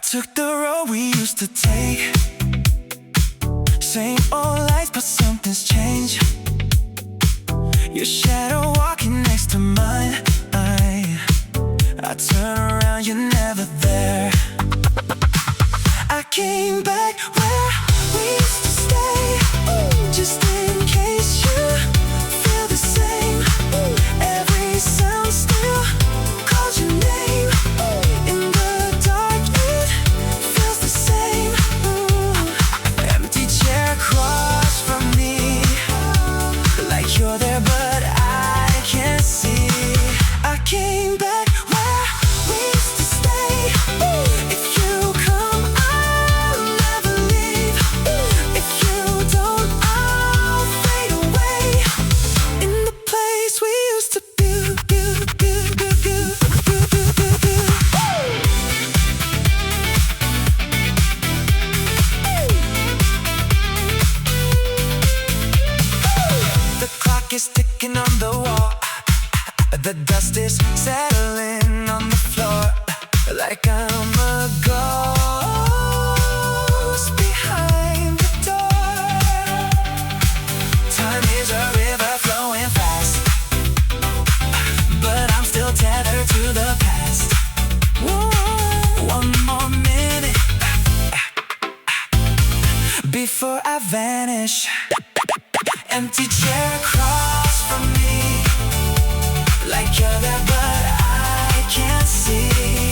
took the road we used to take. Same old lights, but something's changed. Your shadow walking next to mine. I turn around, you're never there. I came back where we used to stay, just in case you feel the same. Every sound still calls your name. In the dark it feels the same. Empty chair across from me, like you're there but I can't see. I came back where we used to stay. If you come, I'll never leave. If you don't, I'll fade away. In the place we used to be. The clock is ticking on the wall. The dust is settling on the floor, like I'm a ghost behind the door. Time is a river flowing fast, but I'm still tethered to the past. One more minute before I vanish. Empty chair across from me, like you're there but I can't see.